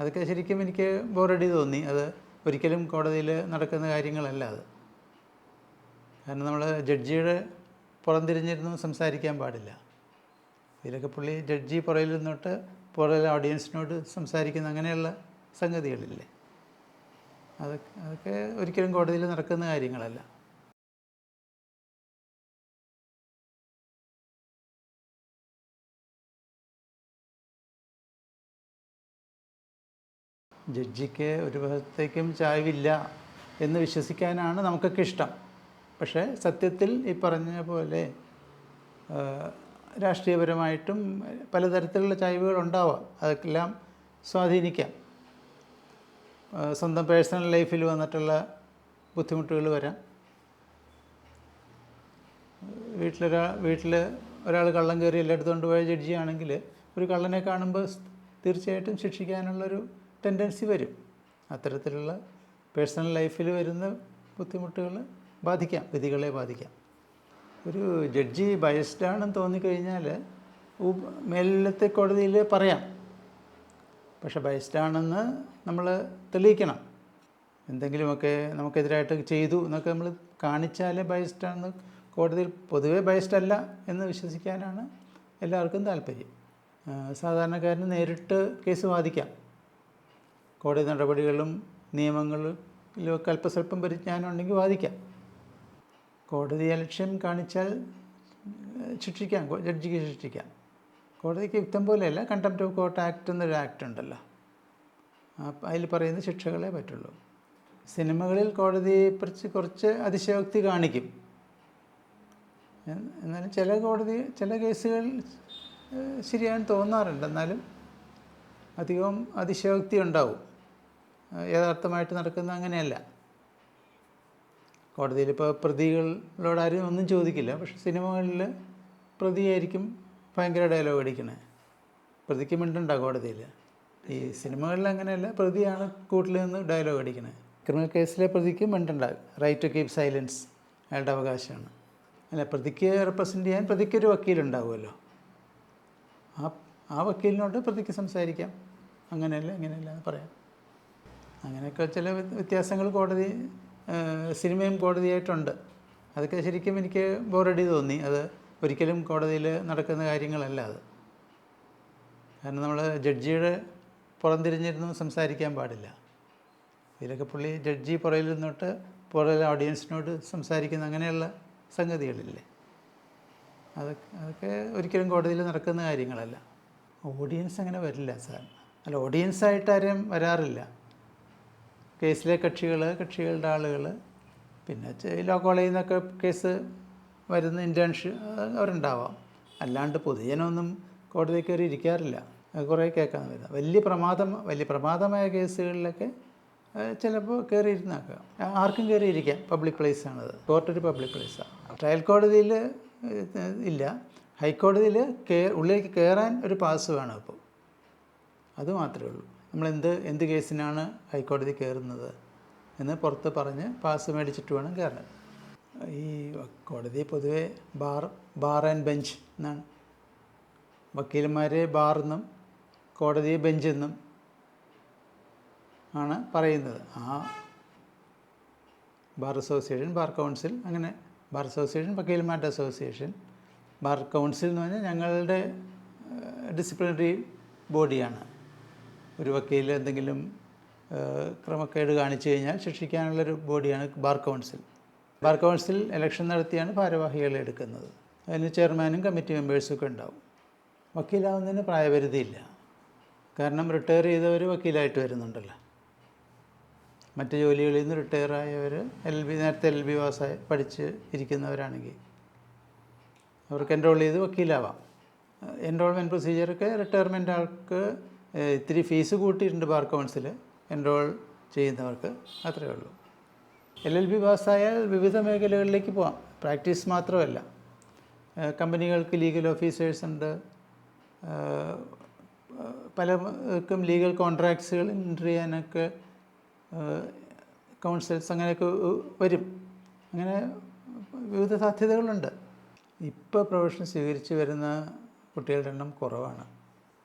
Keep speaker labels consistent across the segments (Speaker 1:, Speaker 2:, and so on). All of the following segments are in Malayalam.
Speaker 1: അതൊക്കെ ശരിക്കും എനിക്ക് ബോറടി തോന്നി. അത് ഒരിക്കലും കോടതിയിൽ നടക്കുന്ന കാര്യങ്ങളല്ല അത്. കാരണം നമ്മൾ ജഡ്ജിയുടെ പുറംതിരിഞ്ഞിരുന്ന് സംസാരിക്കാൻ പാടില്ല. ഇതിലൊക്കെ പുള്ളി ജഡ്ജി പുറകിൽ നിന്നിട്ട് പുറകിലെ ഓഡിയൻസിനോട് സംസാരിക്കുന്ന അങ്ങനെയുള്ള സംഗതികളില്ലേ, അതൊക്കെ ഒരിക്കലും കോടതിയിൽ നടക്കുന്ന കാര്യങ്ങളല്ല. ജഡ്ജിക്ക് ഒരു ഭാഗത്തേക്കും ചായ്വില്ല എന്ന് വിശ്വസിക്കാനാണ് നമുക്കൊക്കെ ഇഷ്ടം. പക്ഷേ സത്യത്തിൽ ഈ പറഞ്ഞ പോലെ രാഷ്ട്രീയപരമായിട്ടും പലതരത്തിലുള്ള ചായ്വുകളുണ്ടാവാം. അതൊക്കെല്ലാം സ്വാധീനിക്കാം. സ്വന്തം പേഴ്സണൽ ലൈഫിൽ വന്നിട്ടുള്ള ബുദ്ധിമുട്ടുകൾ വരാം. വീട്ടിൽ ഒരാൾ കള്ളം കയറി എല്ലായിടത്തും കൊണ്ടുപോയ ജഡ്ജിയാണെങ്കിൽ ഒരു കള്ളനെ കാണുമ്പോൾ തീർച്ചയായിട്ടും ശിക്ഷിക്കാനുള്ളൊരു ടെൻഡൻസി വരും. അത്തരത്തിലുള്ള പേഴ്സണൽ ലൈഫിൽ വരുന്ന ബുദ്ധിമുട്ടുകൾ ബാധിക്കാം, വിധികളെ ബാധിക്കാം. ഒരു ജഡ്ജി ബയസ്ഡാണെന്ന് തോന്നിക്കഴിഞ്ഞാൽ മേലത്തെ കോടതിയിൽ പറയാം. പക്ഷെ ബയസ്ഡാണെന്ന് നമ്മൾ തെളിയിക്കണം. എന്തെങ്കിലുമൊക്കെ നമുക്കെതിരായിട്ട് ചെയ്തു എന്നൊക്കെ നമ്മൾ കാണിച്ചാലേ ബയസ്ഡാണെന്ന് കോടതിയിൽ പൊതുവേ ബയസ്ഡല്ല എന്ന് വിശ്വസിക്കാനാണ് എല്ലാവർക്കും താല്പര്യം. സാധാരണക്കാരന് നേരിട്ട് കേസ് വാദിക്കാം. കോടതി നടപടികളും നിയമങ്ങളിലൊക്കെ അല്പസ്വല്പം പരിജ്ഞാനം ഉണ്ടെങ്കിൽ വാദിക്കാം. കോടതി അലക്ഷ്യം കാണിച്ചാൽ ശിക്ഷിക്കാം, ജഡ്ജിക്ക് ശിക്ഷിക്കാം. കോടതിക്ക് യുക്തം പോലെയല്ല, കണ്ടംപ്റ്റ് ഓഫ് കോർട്ട് ആക്ട് എന്നൊരു ആക്ട് ഉണ്ടല്ലോ, അതിൽ പറയുന്ന ശിക്ഷകളെ പറ്റുള്ളൂ. സിനിമകളിൽ കോടതിയെക്കുറിച്ച് കുറച്ച് അതിശയോക്തി കാണിക്കും. എന്നാലും ചില കേസുകൾ ശരിയാണെന്ന് തോന്നാറുണ്ട്. എന്നാലും അധികവും അതിശയോക്തി ഉണ്ടാവും. യഥാർത്ഥമായിട്ട് നടക്കുന്ന അങ്ങനെയല്ല. കോടതിയിലിപ്പോൾ പ്രതികളോടാരും ഒന്നും ചോദിക്കില്ല. പക്ഷെ സിനിമകളിൽ പ്രതിയായിരിക്കും ഭയങ്കര ഡയലോഗ് അടിക്കണേ. പ്രതിക്ക് മിണ്ടണ്ട കോടതിയിൽ. ഈ സിനിമകളിൽ അങ്ങനെയല്ല, പ്രതിയാണ് കൂട്ടിൽ നിന്ന് ഡയലോഗ് അടിക്കണേ. ക്രിമിനൽ കേസിലെ പ്രതിക്ക് മിണ്ടണ്ട, റൈറ്റ് ടു കീപ് സൈലൻസ് അയാളുടെ അവകാശമാണ്. അല്ല, പ്രതിക്ക് റെപ്രസെൻ്റ് ചെയ്യാൻ പ്രതിക്കൊരു വക്കീലുണ്ടാവുമല്ലോ, ആ വക്കീലിനോട് പ്രതിക്ക് സംസാരിക്കാം. അങ്ങനെയല്ല ഇങ്ങനെയല്ല എന്ന് പറയാം. അങ്ങനെയൊക്കെ ചില വ്യത്യാസങ്ങൾ സിനിമയും കോടതിയായിട്ടുണ്ട്. അതൊക്കെ ശരിക്കും എനിക്ക് ബോറടി തോന്നി. അത് ഒരിക്കലും കോടതിയിൽ നടക്കുന്ന കാര്യങ്ങളല്ല അത്. കാരണം നമ്മൾ ജഡ്ജിയുടെ പുറംതിരിഞ്ഞിരുന്ന് സംസാരിക്കാൻ പാടില്ല. ഇതിലൊക്കെ പുള്ളി ജഡ്ജി പുറകിൽ നിന്നിട്ട് പുറകിലെ ഓഡിയൻസിനോട് സംസാരിക്കുന്ന അങ്ങനെയുള്ള സംഗതികളില്ലേ, അതൊക്കെ ഒരിക്കലും കോടതിയിൽ നടക്കുന്ന കാര്യങ്ങളല്ല. ഓഡിയൻസ് അങ്ങനെ വരില്ല സാർ. അല്ല, ഓഡിയൻസായിട്ട് ആരും വരാറില്ല. കേസിലെ കക്ഷികളുടെ ആളുകൾ, പിന്നെ ലോ കോളേജിൽ നിന്നൊക്കെ കേസ് വരുന്ന ഇൻറ്റേൺഷിപ്പ് അവരുണ്ടാവാം. അല്ലാണ്ട് പൊതുജനമൊന്നും കോടതി കയറി ഇരിക്കാറില്ല. കുറേ കേൾക്കാൻ വരുന്നത് വലിയ പ്രമാദമായ കേസുകളിലൊക്കെ ചിലപ്പോൾ കയറി ഇരുന്നാക്കാം. ആർക്കും കയറി ഇരിക്കാം. പബ്ലിക് പ്ലേസാണത്. കോർട്ടൊരു പബ്ലിക് പ്ലേസാണ്. ട്രയൽ കോടതിയിൽ ഇല്ല. ഹൈക്കോടതിയിൽ ഉള്ളിലേക്ക് കയറാൻ ഒരു പാസ് വേണം. ഇപ്പോൾ അത് മാത്രമേ ഉള്ളൂ. നമ്മൾ എന്ത് കേസിനാണ് ഹൈക്കോടതി കയറുന്നത് എന്ന് പുറത്ത് പറഞ്ഞ് പാസ് മേടിച്ചിട്ട് വേണം കയറാൻ. ഈ കോടതി പൊതുവെ ബാർ ആൻഡ് ബെഞ്ച് എന്നാണ്. വക്കീലന്മാരെ ബാറെന്നും കോടതിയെ ബെഞ്ചെന്നും ആണ് പറയുന്നത്. ബാർ അസോസിയേഷൻ, ബാർ കൗൺസിൽ, അങ്ങനെ ബാർ അസോസിയേഷൻ, വക്കീലന്മാരുടെ അസോസിയേഷൻ. ബാർ കൗൺസിൽ എന്ന് പറഞ്ഞാൽ ഞങ്ങളുടെ ഡിസിപ്ലിനറി ബോഡിയാണ്. ഒരു വക്കീൽ എന്തെങ്കിലും ക്രമക്കേട് കാണിച്ചു കഴിഞ്ഞാൽ ശിക്ഷിക്കാനുള്ളൊരു ബോഡിയാണ് bar council. Bar council election നടത്തിയാണ് ഭാരവാഹികളെ എടുക്കുന്നത്. അതിന് ചെയർമാനും കമ്മിറ്റി മെമ്പേഴ്സൊക്കെ ഉണ്ടാവും. വക്കീലാവുന്നതിന് പ്രായപരിധിയില്ല. കാരണം റിട്ടയർ ചെയ്തവർ വക്കീലായിട്ട് വരുന്നുണ്ടല്ലോ. മറ്റ് ജോലികളിൽ നിന്ന് റിട്ടയറായവർ നേരത്തെ LLB പാസ്സായി പഠിച്ച് ഇരിക്കുന്നവരാണെങ്കിൽ അവർക്ക് എൻറോൾ ചെയ്ത് വക്കീലാവാം. എൻറോൾമെൻറ്റ് പ്രൊസീജിയറൊക്കെ റിട്ടയർമെൻ്റ് ആൾക്ക് ഇത്തിരി ഫീസ് കൂട്ടിയിട്ടുണ്ട് ബാർ കൗൺസിൽ എൻറോൾ ചെയ്യുന്നവർക്ക്, അത്രയേ ഉള്ളൂ. LLB പാസ്സായാൽ വിവിധ മേഖലകളിലേക്ക് പോകാം. പ്രാക്ടീസ് മാത്രമല്ല, കമ്പനികൾക്ക് ലീഗൽ ഓഫീസേഴ്സ് ഉണ്ട്. പലർക്കും ലീഗൽ കോൺട്രാക്ട്സുകൾ എൻറ്റർ ചെയ്യാനൊക്കെ കൗൺസിൽസ് അങ്ങനെയൊക്കെ വരും. അങ്ങനെ വിവിധ സാധ്യതകളുണ്ട്. ഇപ്പോൾ പ്രൊഫഷൻ സ്വീകരിച്ച് വരുന്ന കുട്ടികളുടെ എണ്ണം കുറവാണ്.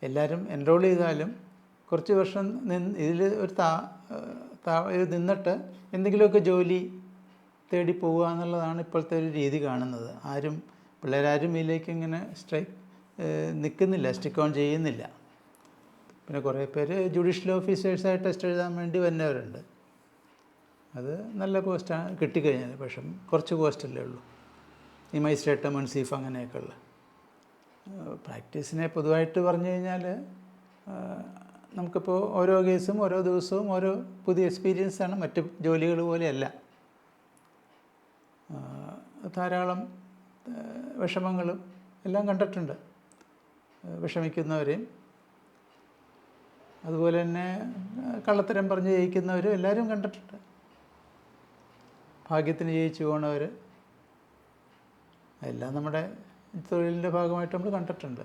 Speaker 1: എല്ലാവരും എൻറോൾ ചെയ്താലും കുറച്ച് വർഷം ഇതിൽ ഒരു ഇത് നിന്നിട്ട് എന്തെങ്കിലുമൊക്കെ ജോലി തേടി പോവുക എന്നുള്ളതാണ് ഇപ്പോഴത്തെ ഒരു രീതി കാണുന്നത്. പിള്ളേരാരും ഇതിലേക്ക് ഇങ്ങനെ നിൽക്കുന്നില്ല, സ്റ്റിക്ക് ഓൺ ചെയ്യുന്നില്ല. പിന്നെ കുറേ പേര് ജുഡീഷ്യൽ ഓഫീസേഴ്സായി ടെസ്റ്റ് എഴുതാൻ വേണ്ടി വരുന്നവരുണ്ട്. അത് നല്ല പോസ്റ്റാണ് കിട്ടിക്കഴിഞ്ഞാൽ, പക്ഷെ കുറച്ച് പോസ്റ്റല്ലേ ഉള്ളൂ, ഈ മജിസ്ട്രേറ്റ്, മുൻസീഫ് അങ്ങനെയൊക്കെയുള്ള. പ്രാക്ടീസിനെ പൊതുവായിട്ട് പറഞ്ഞു കഴിഞ്ഞാൽ നമുക്കിപ്പോൾ ഓരോ കേസും ഓരോ ദിവസവും ഓരോ പുതിയ എക്സ്പീരിയൻസാണ്. മറ്റ് ജോലികൾ പോലെയല്ല. ധാരാളം വിഷമങ്ങളും എല്ലാം കണ്ടിട്ടുണ്ട്, വിഷമിക്കുന്നവരെയും അതുപോലെ തന്നെ കള്ളത്തരം പറഞ്ഞ് ജയിക്കുന്നവരും എല്ലാവരും കണ്ടിട്ടുണ്ട്. ഭാഗ്യത്തിന് ജയിച്ചു പോണവർ, എല്ലാം നമ്മുടെ തൊഴിലിൻ്റെ ഭാഗമായിട്ട് നമ്മൾ കണ്ടിട്ടുണ്ട്.